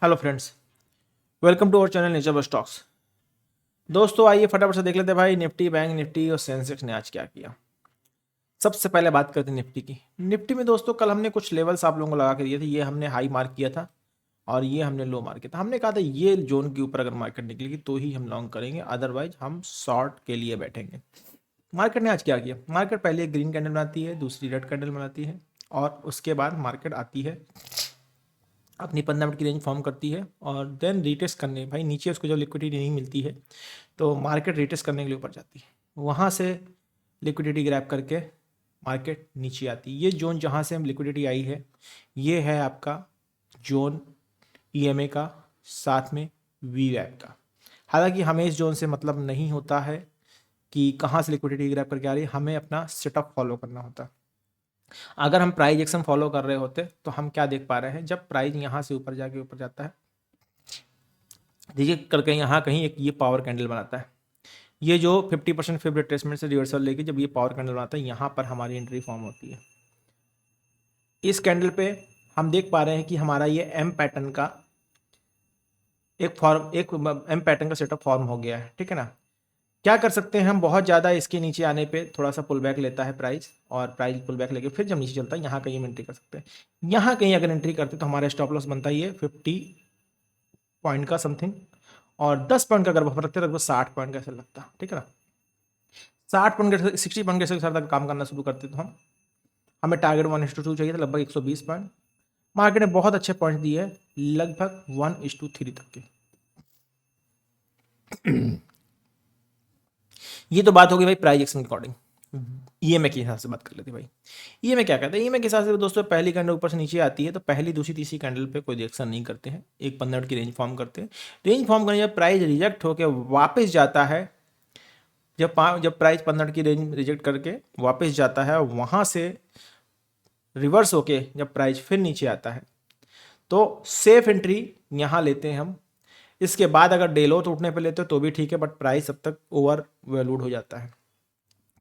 Hello friends, welcome to our channel nature bus stocks. दोस्तों आइए फटाफट से देख लेते हैं भाई निफ्टी, बैंक निफ्टी और सेंसेक्स ने आज क्या किया। सबसे पहले बात करते हैं निफ्टी की। निफ्टी में दोस्तों कल हमने कुछ लेवल्स आप लोगों को लगा के दिए थे। ये हमने हाई मार्क किया था और ये हमने लो मार्क किया था। हमने कहा था ये जोन के ऊपर अगर मार्केट निकलेगी तो ही हम लॉन्ग करेंगे, अदरवाइज हम शॉर्ट के लिए बैठेंगे। मार्केट ने आज क्या किया? मार्केट पहले एक ग्रीन कैंडल बनाती है, दूसरी रेड कैंडल बनाती है और उसके बाद मार्केट आती है, अपनी 15 मिनट की रेंज फॉर्म करती है और देन रिटेस्ट करने भाई नीचे उसको जब लिक्विडिटी नहीं मिलती है तो मार्केट रिटेस्ट करने के लिए ऊपर जाती है। वहाँ से लिक्विडिटी ग्रैब करके मार्केट नीचे आती है। ये जोन जहाँ से हम लिक्विडिटी आई है ये है आपका जोन ईएमए का, साथ में वी वैप का। हालांकि हमें इस जोन से मतलब नहीं होता है कि कहाँ से लिक्विडिटी ग्रैब करके आ रही है, हमें अपना सेटअप फॉलो करना होता है। अगर हम प्राइस एक्शन फॉलो कर रहे होते तो हम क्या देख पा रहे हैं, जब प्राइस यहाँ से ऊपर जाके ऊपर जाता है, देखिए करके यहाँ कहीं एक ये पावर कैंडल बनाता है। ये जो 50% फिब रिट्रेसमेंट से रिवर्सल लेके जब ये पावर कैंडल बनाता है यहाँ पर हमारी एंट्री फॉर्म होती है। इस कैंडल पे हम देख पा रहे हैं कि हमारा ये एम पैटर्न का एक एम पैटर्न का सेटअप फॉर्म हो गया है। ठीक है ना। क्या कर सकते हैं हम, बहुत ज़्यादा इसके नीचे आने पे थोड़ा सा पुल बैक लेता है प्राइस, और प्राइस पुल बैक लेके फिर जब नीचे चलता है यहाँ कहीं हम एंट्री कर सकते हैं। यहाँ कहीं अगर एंट्री करते तो हमारा स्टॉप लॉस बनता है ये 50 पॉइंट का समथिंग, और 10 पॉइंट का अगर बफर रखते तो 60 पॉइंट का ऐसा लगता। ठीक है ना। 60 पॉइंट का 60 पॉइंट के साथ अगर काम करना शुरू करते तो हमें टारगेट 1:2 चाहिए था, लगभग 120 पॉइंट। मार्केट ने बहुत अच्छे पॉइंट दिए हैं, लगभग 1:3 तक के। ये तो बात होगी भाई प्राइस एक्शन के अकॉर्डिंग। ईएमए के हिसाब से बात कर लेते भाई। ईएमए क्या कहते हैं? ईएमए के हिसाब से दोस्तों पहली कैंडल ऊपर से नीचे आती है तो पहली दूसरी तीसरी कैंडल पे कोई रिएक्शन नहीं करते हैं, एक 15 मिनट की रेंज फॉर्म करते हैं। रेंज फॉर्म करने जब प्राइस रिजेक्ट होकर वापस जाता है, जब प्राइस 15 की रेंज रिजेक्ट करके वापस जाता है, वहाँ से रिवर्स होके जब प्राइस फिर नीचे आता है तो सेफ एंट्री यहाँ लेते हैं हम। इसके बाद अगर डेलो तो उठने पे लेते हो तो भी ठीक है, बट प्राइस अब तक ओवर वैल्यूड हो जाता है।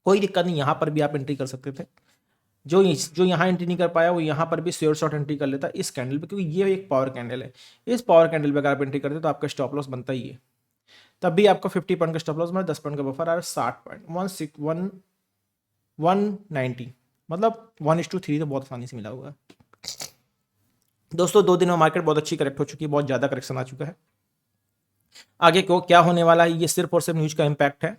कोई दिक्कत नहीं, यहाँ पर भी आप एंट्री कर सकते थे। जो यहाँ एंट्री नहीं कर पाया वो यहाँ पर भी श्योर शॉर्ट एंट्री कर लेता इस कैंडल पे, क्योंकि ये एक पावर कैंडल है। इस पावर कैंडल पे अगर आप एंट्री करते तो आपका स्टॉप लॉस बनता ही है। तब भी आपको 50 पॉइंट का स्टॉप लॉस, मतलब 10 पॉइंट का बफर आ रहा है, 60 पॉइंट 190, मतलब 1:3 तो बहुत आसानी से मिला हुआ है। दोस्तों 2 दिन में मार्केट बहुत अच्छी करेक्ट हो चुकी है, बहुत ज़्यादा करेक्शन आ चुका है। आगे को क्या होने वाला है ये सिर्फ और सिर्फ न्यूज़ का इम्पैक्ट है।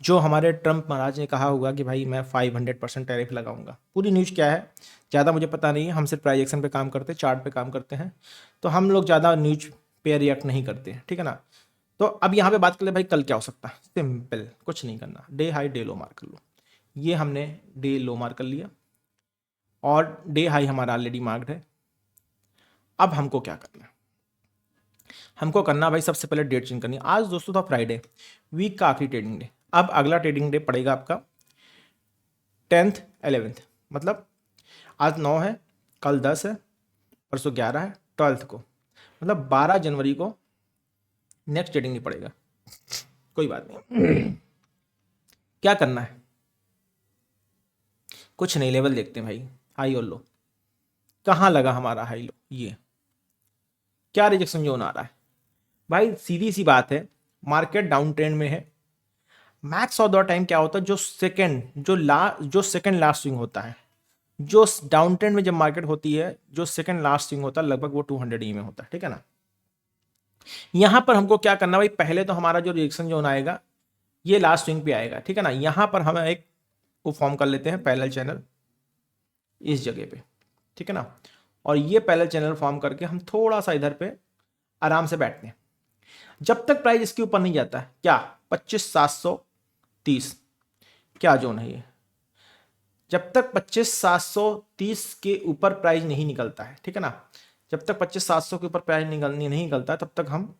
जो हमारे ट्रंप महाराज ने कहा होगा कि भाई मैं 500% टैरिफ लगाऊंगा। पूरी न्यूज़ क्या है ज़्यादा मुझे पता नहीं है, हम सिर्फ प्राइस एक्शन पे काम करते हैं, चार्ट पे काम करते हैं, तो हम लोग ज़्यादा न्यूज़ पे रिएक्ट नहीं करते हैं। ठीक है ना। तो अब यहाँ पे बात कर ले भाई कल क्या हो सकता है। सिंपल, कुछ नहीं करना, डे हाई डे लो मार कर लो। ये हमने डे लो मार कर लिया और डे हाई हमारा ऑलरेडी मार्क्ड है। अब हमको क्या करना है? हमको करना भाई सबसे पहले डेट चेंज करनी है। आज दोस्तों था फ्राइडे, वीक का आखिरी ट्रेडिंग डे। अब अगला ट्रेडिंग डे पड़ेगा आपका 10th 11th, मतलब आज 9 है, कल 10 है, परसों 11 है, 12th को, मतलब 12 जनवरी को नेक्स्ट ट्रेडिंग डे पड़ेगा। कोई बात नहीं। क्या करना है? कुछ नहीं, लेवल देखते हैं भाई, हाई और लो। कहाँ लगा हमारा हाई लो? ये क्या रिजेक्शन जोन आ रहा है भाई? सीधी सी बात है, मार्केट डाउन ट्रेंड में है। मैक्स ऑफ द टाइम क्या होता है, जो सेकंड लास्ट स्विंग होता है, जो डाउन ट्रेंड में जब मार्केट होती है, जो सेकंड लास्ट स्विंग होता है लगभग वो 200 ई में होता है। ठीक है ना। यहां पर हमको क्या करना भाई, पहले तो हमारा जो रिएक्शन जोन आएगा ये लास्ट स्विंग पे आएगा। ठीक है ना। यहां पर हम एक वो फॉर्म कर लेते हैं पैरेलल चैनल इस जगह पे। ठीक है ना। और ये पैरेलल चैनल फॉर्म करके हम थोड़ा सा इधर पे आराम से बैठते हैं जब तक प्राइस इसके ऊपर नहीं जाता है। क्या 25,730 क्या जोन है ये? जब तक 25,730 के ऊपर प्राइस नहीं निकलता है, ठीक है ना, जब तक 25,700 के ऊपर प्राइस नहीं निकलता तब तक हम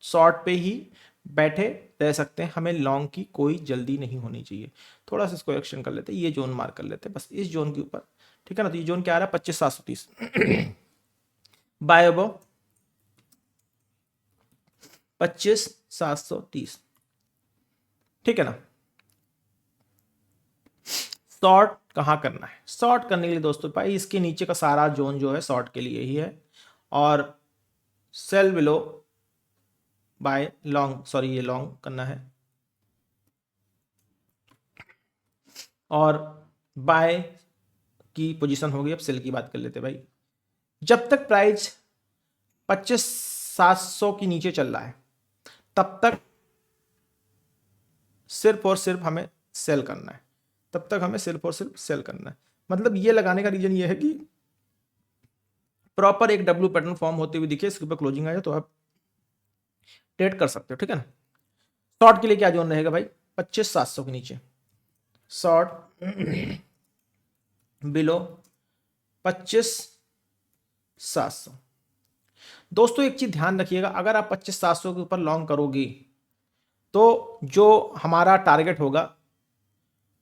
शॉर्ट पे ही बैठे रह सकते हैं। हमें लॉन्ग की कोई जल्दी नहीं होनी चाहिए। थोड़ा सा इसको एक्शन कर लेते हैं, ये जोन मार्क कर लेते हैं बस इस जोन के ऊपर। ठीक है ना। तो ये जोन क्या आ रहा है, 25,730 बाय अबो 25,730। ठीक है ना। शॉर्ट कहाँ करना है? शॉर्ट करने के लिए दोस्तों भाई इसके नीचे का सारा जोन जो है शॉर्ट के लिए ही है। और sell below buy long, sorry ये लॉन्ग करना है, और बाय की पोजीशन होगी। अब सेल की बात कर लेते हैं भाई। जब तक प्राइस 25,700 के नीचे चल रहा है तब तक सिर्फ और सिर्फ हमें सेल करना है, तब तक हमें सिर्फ और सिर्फ सेल करना है। मतलब ये लगाने का रीजन ये है कि प्रॉपर एक डब्ल्यू पैटर्न फॉर्म होते हुए दिखे, इसके ऊपर क्लोजिंग आ जाए तो आप ट्रेड कर सकते हो, ठीक है ना। शॉर्ट के लिए क्या जोन रहेगा भाई, 25,700 के नीचे शॉर्ट बिलो 25,700। दोस्तों एक चीज ध्यान रखिएगा, अगर आप 25,700 के ऊपर लॉन्ग करोगे तो जो हमारा टारगेट होगा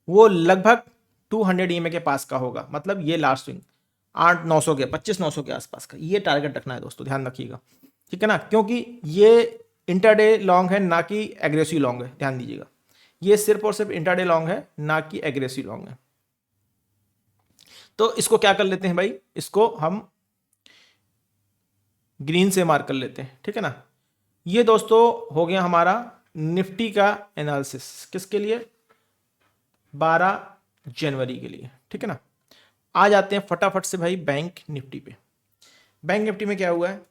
वो लगभग 200 EMA के पास का होगा। मतलब ये लास्ट स्विंग 8,900 के 25,900 के आसपास का ये टारगेट रखना है दोस्तों, ध्यान रखिएगा, ठीक है ना। क्योंकि ये इंटरडे लॉन्ग है ना कि एग्रेसिव लॉन्ग है, ध्यान दीजिएगा। ये सिर्फ और सिर्फ इंटरडे लॉन्ग है ना कि एग्रेसिव लॉन्ग है। तो इसको क्या कर लेते हैं भाई, इसको हम ग्रीन से मार्क कर लेते हैं, ठीक है ना। ये दोस्तों हो गया हमारा निफ्टी का एनालिसिस, किसके लिए, 12 जनवरी के लिए, ठीक है ना। आ जाते हैं फटाफट से भाई बैंक निफ्टी पे। बैंक निफ्टी में क्या हुआ है,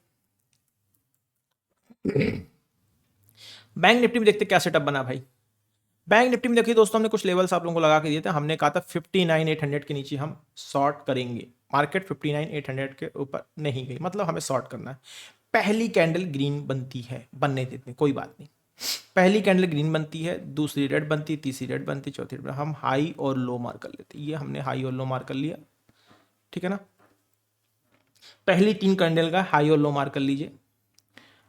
बैंक निफ्टी में देखते क्या सेटअप बना भाई। बैंक निफ्टी में देखिए दोस्तों, हमने कुछ लेवल्स आप लोगों को लगा के दिए थे। हमने कहा था 59,800 के नीचे हम शॉर्ट करेंगे। मार्केट 59,800 के ऊपर नहीं गई, मतलब हमें शॉर्ट करना है। पहली कैंडल ग्रीन बनती है, बनने देते हैं, कोई बात नहीं। पहली कैंडल ग्रीन बनती है, दूसरी रेड बनती, तीसरी रेड बनती, चौथी रेड, हम हाई और लो मार कर लेते। ये हमने हाई और लो मार कर लिया, ठीक है ना। पहली 3 कैंडल का हाई और लो मार कर लीजिए।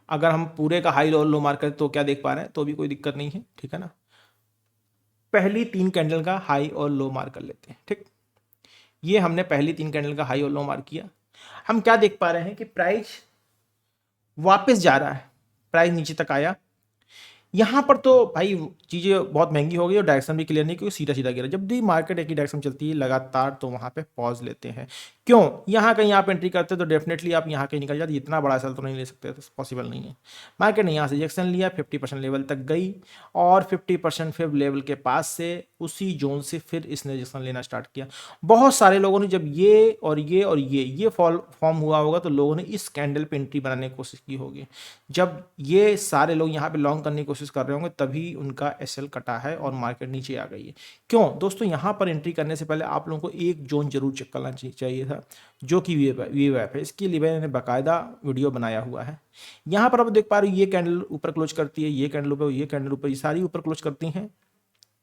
अगर हम पूरे का हाई और लो मार करें तो क्या देख पा रहे हैं, तो भी कोई दिक्कत नहीं है, ठीक है ना। पहली 3 कैंडल का हाई और लो मार कर लेते हैं, ठीक। ये हमने पहली 3 कैंडल का हाई और लो मार किया। हम क्या देख पा रहे हैं कि प्राइस वापस जा रहा है, प्राइस नीचे तक आया। यहाँ पर तो भाई चीज़ें बहुत महंगी हो गई और डायरेक्शन भी क्लियर नहीं, क्योंकि सीधा सीधा गिरा। जब भी मार्केट एक ही डायरेक्शन चलती है लगातार तो वहाँ पे पॉज लेते हैं। क्यों, यहाँ कहीं आप एंट्री करते तो डेफिनेटली आप यहाँ कहीं निकल जाते, इतना बड़ा सेल तो नहीं ले सकते, तो पॉसिबल नहीं है। मार्केट ने यहाँ से रिजेक्शन लिया, 50% लेवल तक गई और 50% फिर लेवल के पास से उसी जोन से फिर इसने रिजेक्शन लेना स्टार्ट किया। बहुत सारे लोगों ने जब ये और ये और ये फॉर्म हुआ होगा तो लोगों ने इस कैंडल पे एंट्री बनाने की कोशिश की होगी। जब ये सारे लोग यहाँ पे लॉन्ग करने की कोशिश कर रहे होंगे तभी उनका एसएल कटा है और मार्केट नीचे आ गई है। क्यों दोस्तों, यहाँ पर एंट्री करने से पहले आप लोगों को एक जोन जरूर चेक करना चाहिए था, जो कि वीवैप है। इसके लिए मैंने बाकायदा वीडियो बनाया हुआ है। यहाँ पर आप देख पा रहे हो, ये कैंडल ऊपर क्लोज करती है, ये कैंडल ऊपर, ये कैंडल ऊपर, ये सारी ऊपर क्लोज करती हैं।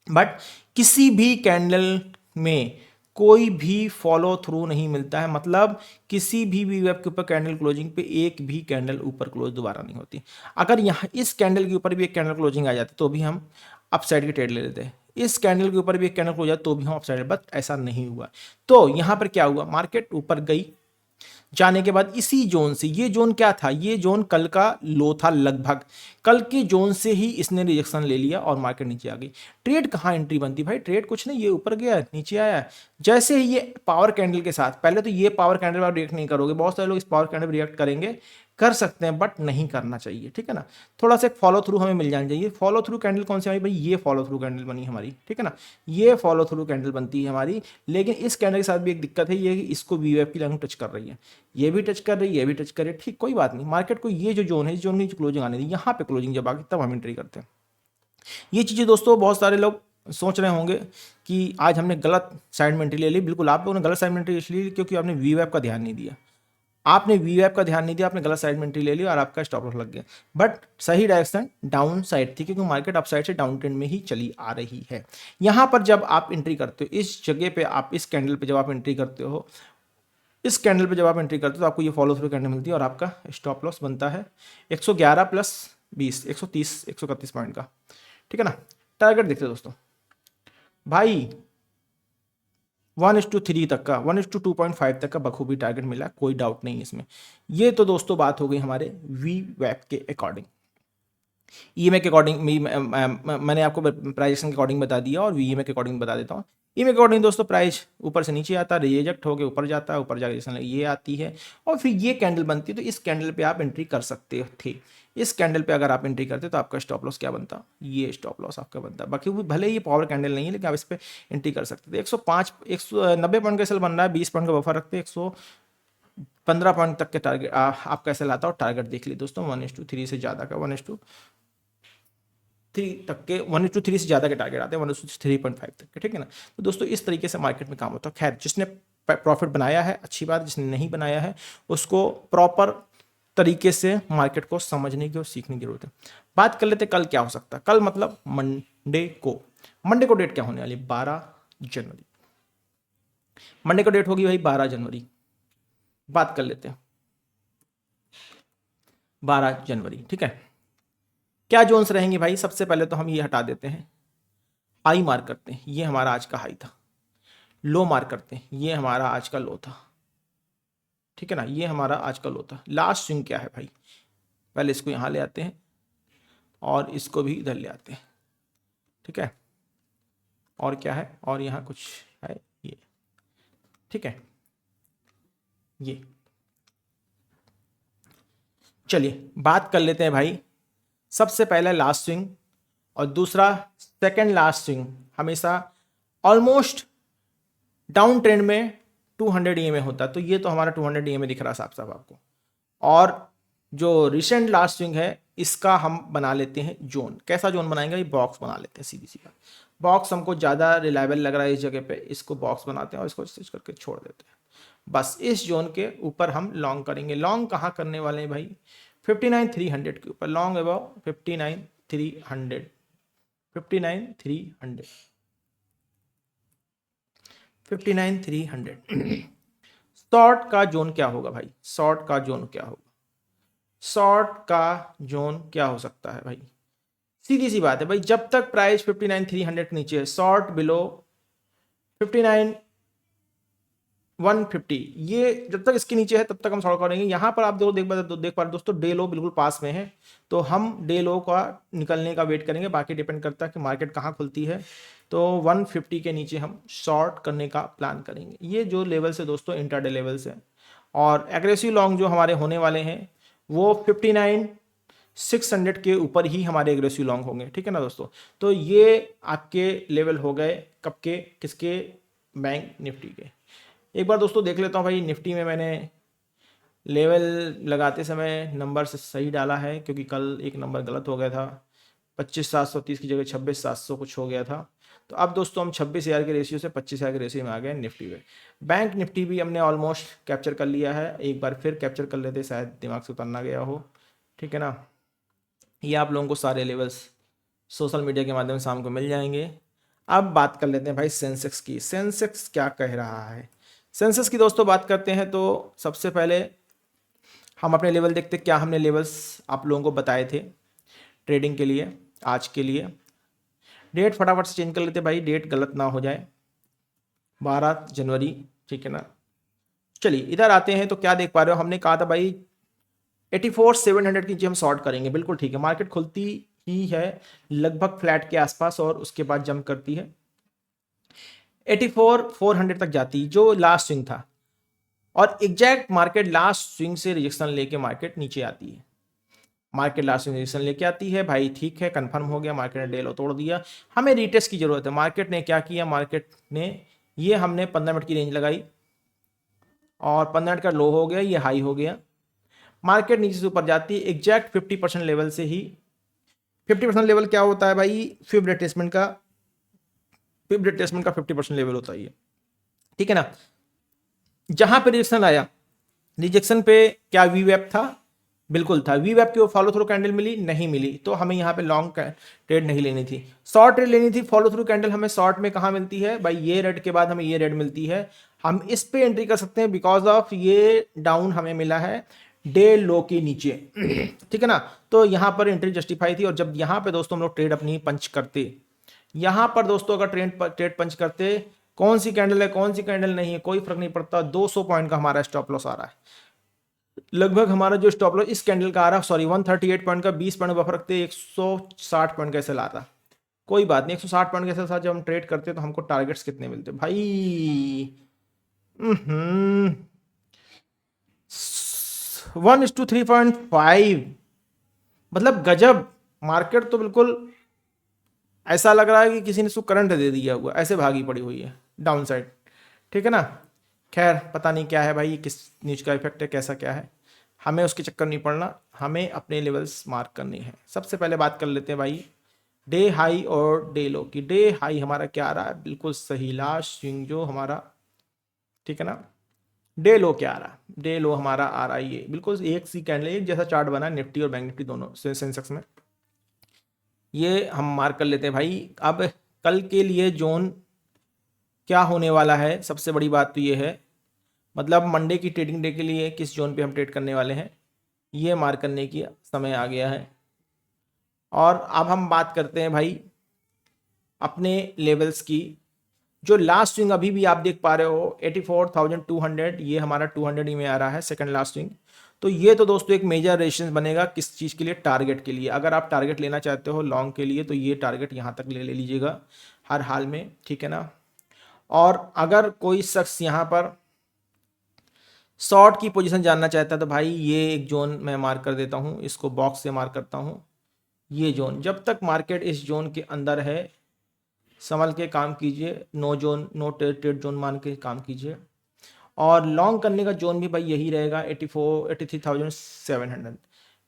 बट किसी भी कैंडल में कोई भी फॉलो थ्रू नहीं मिलता है। मतलब किसी भी वीवैप के ऊपर कैंडल क्लोजिंग पे एक भी कैंडल ऊपर क्लोज दोबारा नहीं होती। अगर यहाँ इस कैंडल के ऊपर भी एक कैंडल क्लोजिंग आ जाती तो भी हम अपसाइड की ट्रेड ले लेते हैं। इस कैंडल के ऊपर भी एक कैंडल क्लोज जाए तो भी हम अपसाइड, बट ऐसा नहीं हुआ। तो यहाँ पर क्या हुआ, मार्केट ऊपर गई, जाने के बाद इसी जोन से, ये जोन क्या था, ये जोन कल का लो था, लगभग कल के जोन से ही इसने रिजेक्शन ले लिया और मार्केट नीचे आ गई। ट्रेड कहाँ एंट्री बनती भाई, ट्रेड कुछ नहीं, ये ऊपर गया नीचे आया। जैसे ही ये पावर कैंडल के साथ, पहले तो ये पावर कैंडल पर रिएक्ट नहीं करोगे, बहुत सारे लोग इस पावर कैंडल पर रिएक्ट करेंगे, कर सकते हैं बट नहीं करना चाहिए, ठीक है ना। थोड़ा सा फॉलो थ्रू हमें मिल जाना चाहिए। फॉलो थ्रू कैंडल कौन सी हमारी भाई, ये फॉलो थ्रू कैंडल बनी हमारी, ठीक है ना। ये फॉलो थ्रू कैंडल बनती है हमारी। लेकिन इस कैंडल के साथ भी एक दिक्कत है, ये कि इसको वीवैप की लाइन टच कर रही है, ये भी टच कर रही है, ये भी टच कर रही है, ठीक, कोई बात नहीं। मार्केट को ये जो जोन है, इस जोन की क्लोजिंग आने दी, यहाँ पे क्लोजिंग जब आगे तब हम एंट्री करते हैं। ये चीज़ें दोस्तों बहुत सारे लोग सोच रहे होंगे कि आज हमने गलत साइड में एंट्री ले ली। बिल्कुल आप लोगों ने गलत साइड में एंट्री इसलिए ली क्योंकि आपने वीवैप का ध्यान नहीं दिया, आपने वीवैप का ध्यान नहीं दिया, आपने गलत साइड में एंट्री ले ली और आपका स्टॉप लॉस लग गया। बट सही डायरेक्शन डाउन साइड थी, क्योंकि मार्केट अप साइड से डाउन ट्रेंड में ही चली आ रही है। यहाँ पर जब आप एंट्री करते हो, इस जगह पे आप, इस कैंडल पे जब आप एंट्री करते हो, इस कैंडल पे जब आप एंट्री करते हो तो आपको ये फॉलो थ्रू कैंडल मिलती है और आपका स्टॉप लॉस बनता है 111 प्लस 20, 130 131 पॉइंट का, ठीक है ना। टारगेट देखते हैं दोस्तों भाई, 1:3 तक का, 1:2.5 तक का बखूबी टारगेट मिला, कोई डाउट नहीं इसमें। ये तो दोस्तों बात हो गई हमारे वीवैप के अकॉर्डिंग। ईएमए के अकॉर्डिंग मैंने आपको प्राइजेशन के अकॉर्डिंग बता दिया और वीएमए के अकॉर्डिंग बता देता हूँ। ईएमए के अकॉर्डिंग दोस्तों प्राइस ऊपर से नीचे आता है, रिजेक्ट होकर ऊपर जाता है, ऊपर जाकर जैसे ये आती है और फिर ये कैंडल बनती है। तो इस कैंडल पे आप एंट्री कर सकते थे। इस कैंडल पे अगर आप एंट्री करते तो आपका स्टॉप लॉस क्या बनता, ये स्टॉप लॉस आपका बनता। बाकी वो भले ही पावर कैंडल नहीं है लेकिन आप इस पे एंट्री कर सकते थे। 105 190 पॉइंट का सेल बन रहा है, 20 पॉइंट का बफर रखते 115 पॉइंट तक के टारगेट आप कैसे लाता हो, टारगेट देख ली दोस्तों 1:3 से ज़्यादा का 1:3 तक के 1:3 से ज़्यादा के टारगेट आते हैं 1:3.5 तक के, ठीक है ना। तो दोस्तों इस तरीके से मार्केट में काम होता है। खैर जिसने प्रॉफिट बनाया है अच्छी बात, जिसने नहीं बनाया है उसको प्रॉपर तरीके से मार्केट को समझने की और सीखने की जरूरत है। बात कर लेते कल क्या हो सकता है। कल मतलब मंडे को डेट क्या होने वाली, 12 जनवरी। मंडे को डेट होगी भाई 12 जनवरी। बात कर लेते हैं 12 जनवरी, ठीक है। क्या जोन्स रहेंगे भाई, सबसे पहले तो हम ये हटा देते हैं, हाई मार्क करते हैं, ये हमारा आज का हाई था। लो मार्क करते हैं, ये हमारा आज का लो था, ठीक है ना, ये हमारा आज का लो था। लास्ट स्विंग क्या है भाई, पहले इसको यहां ले आते हैं और इसको भी इधर ले आते हैं, ठीक है। और क्या है, और यहां कुछ है ये, ठीक है। ये चलिए बात कर लेते हैं भाई, सबसे पहले लास्ट स्विंग और दूसरा सेकंड लास्ट स्विंग हमेशा ऑलमोस्ट डाउन ट्रेंड में 200 ईएमए होता है। तो ये तो हमारा 200 ईएमए दिख रहा है साफ साफ आपको। और जो रिसेंट लास्ट स्विंग है इसका हम बना लेते हैं जोन। कैसा जोन बनाएंगे, ये बॉक्स बना लेते हैं, सीधी सी बात। बॉक्स हमको ज़्यादा रिलायबल लग रहा है इस जगह पे, इसको बॉक्स बनाते हैं और इसको स्टिच करके छोड़ देते हैं। बस इस जोन के ऊपर हम लॉन्ग करेंगे। लॉन्ग कहाँ करने वाले हैं भाई, 59,300 के ऊपर लॉन्ग अबाउ 59,300 59,300 59,300। शॉर्ट का जोन क्या होगा भाई, शॉर्ट का जोन क्या होगा, शॉर्ट का जोन क्या हो सकता है भाई, सीधी सी बात है भाई, जब तक प्राइस 59,300 के नीचे है, शॉर्ट बिलो 59,150, ये जब तक इसके नीचे है तब तक हम शॉर्ट करेंगे। यहां पर आप देख पा रहे दोस्तों, डे लो बिल्कुल पास में है, तो हम डे लो का निकलने का वेट करेंगे। बाकी डिपेंड करता है कि मार्केट कहां खुलती है। तो 150 के नीचे हम शॉर्ट करने का प्लान करेंगे। ये जो लेवल से दोस्तों इंटरडे लेवल से, और एग्रेसिव लॉन्ग जो हमारे होने वाले हैं वो 59,600 के ऊपर ही हमारे एग्रेसिव लॉन्ग होंगे, ठीक है ना दोस्तों। तो ये आपके लेवल हो गए कब के, किसके, बैंक निफ्टी के। एक बार दोस्तों देख लेता हूँ भाई, निफ्टी में मैंने लेवल लगाते समय नंबर से सही डाला है, क्योंकि कल एक नंबर गलत हो गया था, 25,730 की जगह 26,700 कुछ हो गया था। तो अब दोस्तों हम 26,000 के रेशियो से 25,000 के रेशियो में आ गए निफ्टी में। बैंक निफ्टी भी हमने ऑलमोस्ट कैप्चर कर लिया है, एक बार फिर कैप्चर कर लेते, शायद दिमाग से उतर ना गया हो, ठीक है ना। ये आप लोगों को सारे लेवल्स सोशल मीडिया के माध्यम से शाम को मिल जाएंगे। अब बात कर लेते हैं भाई सेंसेक्स की, सेंसेक्स क्या कह रहा है। सेंसेक्स की दोस्तों बात करते हैं तो सबसे पहले हम अपने लेवल देखते हैं, क्या हमने लेवल्स आप लोगों को बताए थे ट्रेडिंग के लिए आज के लिए। डेट फटाफट से चेंज कर लेते भाई, डेट गलत ना हो जाए, 12 जनवरी, ठीक है ना। चलिए इधर आते हैं, तो क्या देख पा रहे हो, हमने कहा था भाई 84,700 की हम शॉर्ट करेंगे, बिल्कुल ठीक है। मार्केट खुलती ही है लगभग फ्लैट के आसपास और उसके बाद जंप करती है 84,400 तक जाती, जो लास्ट स्विंग था, और एग्जैक्ट मार्केट लास्ट स्विंग से रिजेक्शन लेके मार्केट नीचे आती है। मार्केट लास्ट स्विंग रिजेक्शन लेके आती है भाई, ठीक है, कंफर्म हो गया, मार्केट ने डे लो तोड़ दिया, हमें रीटेस्ट की जरूरत है। मार्केट ने क्या किया, मार्केट ने ये हमने 15 मिनट की रेंज लगाई और 15 मिनट का लो हो गया, ये हाई हो गया, मार्केट नीचे से ऊपर जाती है एग्जैक्ट 50% लेवल से ही। 50% लेवल क्या होता है भाई, फिब रिट्रेसमेंट का 50% लेवल होता है ये, ठीक है ना। जहां पे रिजेक्शन आया, रिजेक्शन पे क्या वी वेब था, बिल्कुल था, वी वेब की फॉलो थ्रू कैंडल मिली, नहीं मिली, तो हमें यहाँ पे लॉन्ग ट्रेड नहीं लेनी थी, शॉर्ट ट्रेड लेनी थी। फॉलो थ्रू कैंडल हमें शॉर्ट में कहाँ मिलती है भाई, ये रेड के बाद हमें ये रेड मिलती है, हम इस पे एंट्री कर सकते हैं बिकॉज ऑफ ये डाउन हमें मिला है डे लो के नीचे, ठीक है ना। तो यहाँ पर एंट्री जस्टिफाई थी। और जब यहाँ पे दोस्तों हम लोग ट्रेड अपनी पंच करते, यहाँ पर दोस्तों अगर ट्रेड पंच करते, कौन सी कैंडल है कौन सी कैंडल नहीं है कोई फर्क नहीं पड़ता, 200 पॉइंट का हमारा स्टॉप लॉस आ रहा है, लगभग हमारा जो स्टॉप लॉस इस कैंडल का आ रहा, सॉरी 138 पॉइंट का 20 पॉइंट बफर रखते 160 पॉइंट का SL आ रहा। कोई बात नहीं, 160 पॉइंट के साथ जब हम ट्रेड करते हैं तो हमको टारगेट्स कितने मिलते हैं भाई? 1:3.5, मतलब गजब। मार्केट तो बिल्कुल ऐसा लग रहा है कि किसी ने उसको करंट दे दिया हुआ, ऐसे भागी पड़ी हुई है डाउन साइड। ठीक है ना। खैर पता नहीं क्या है भाई, किस न्यूज का इफेक्ट है, कैसा क्या है, हमें उसके चक्कर नहीं पड़ना, हमें अपने लेवल्स मार्क करनी है। सबसे पहले बात कर लेते हैं भाई डे हाई और डे लो की। डे हाई हमारा क्या आ रहा है? बिल्कुल सही, लास्ट स्विंग जो हमारा, ठीक है ना। डे लो क्या आ रहा है? डे लो हमारा आ रहा है ये बिल्कुल एक सी कैंडल, एक जैसा चार्ट बना है निफ्टी और बैंक निफ्टी दोनों सेंसेक्स में। ये हम मार्क कर लेते हैं भाई। अब कल के लिए जोन क्या होने वाला है, सबसे बड़ी बात तो ये है, मतलब मंडे की ट्रेडिंग डे के लिए किस जोन पे हम ट्रेड करने वाले हैं, ये मार्क करने की समय आ गया है। और अब हम बात करते हैं भाई अपने लेवल्स की। जो लास्ट स्विंग अभी भी आप देख पा रहे हो 84,200, ये हमारा 200 ही में आ रहा है सेकंड लास्ट स्विंग। तो ये तो दोस्तों एक मेजर रेजिस्टेंस बनेगा किस चीज़ के लिए? टारगेट के लिए। अगर आप टारगेट लेना चाहते हो लॉन्ग के लिए तो ये टारगेट यहाँ तक ले लीजिएगा हर हाल में, ठीक है ना। और अगर कोई शख्स यहाँ पर शॉर्ट की पोजीशन जानना चाहता है तो भाई ये एक जोन मैं मार्क कर देता हूँ, इसको बॉक्स से मार्क करता हूँ। ये जोन, जब तक मार्केट इस जोन के अंदर है संभल के काम कीजिए, no zone, no trade zone मान के काम कीजिए। और लॉन्ग करने का जोन भी भाई यही रहेगा 83,700।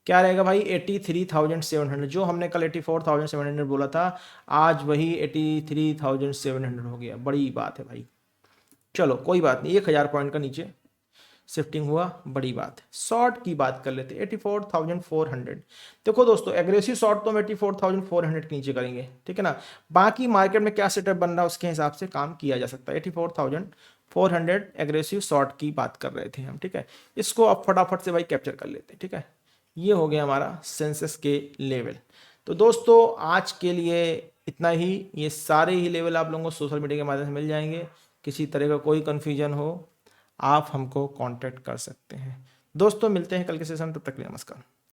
क्या रहेगा भाई? 83,700। जो हमने कल 84,700 बोला था, आज वही 83,700 हो गया। बड़ी बात है भाई। चलो कोई बात नहीं, 1,000 पॉइंट का नीचे शिफ्टिंग हुआ, बड़ी बात है। शॉर्ट की बात कर लेते हैं 84,400। देखो दोस्तों एग्रेसिव शॉर्ट तो हम 84,400 के नीचे करेंगे, ठीक है ना। बाकी मार्केट में क्या सेटअप बन रहा है उसके हिसाब से काम किया जा सकता है। 84,400 एग्रेसिव शॉर्ट की बात कर रहे थे हम, ठीक है। इसको अब फटाफट से भाई कैप्चर कर लेते हैं, ठीक है। ये हो गया हमारा सेंसेस के लेवल। तो दोस्तों आज के लिए इतना ही। ये सारे ही लेवल आप लोगों को सोशल मीडिया के माध्यम से मिल जाएंगे। किसी तरह का कोई कन्फ्यूजन हो आप हमको कांटेक्ट कर सकते हैं। दोस्तों मिलते हैं कल के सेशन, तब तक के लिए नमस्कार।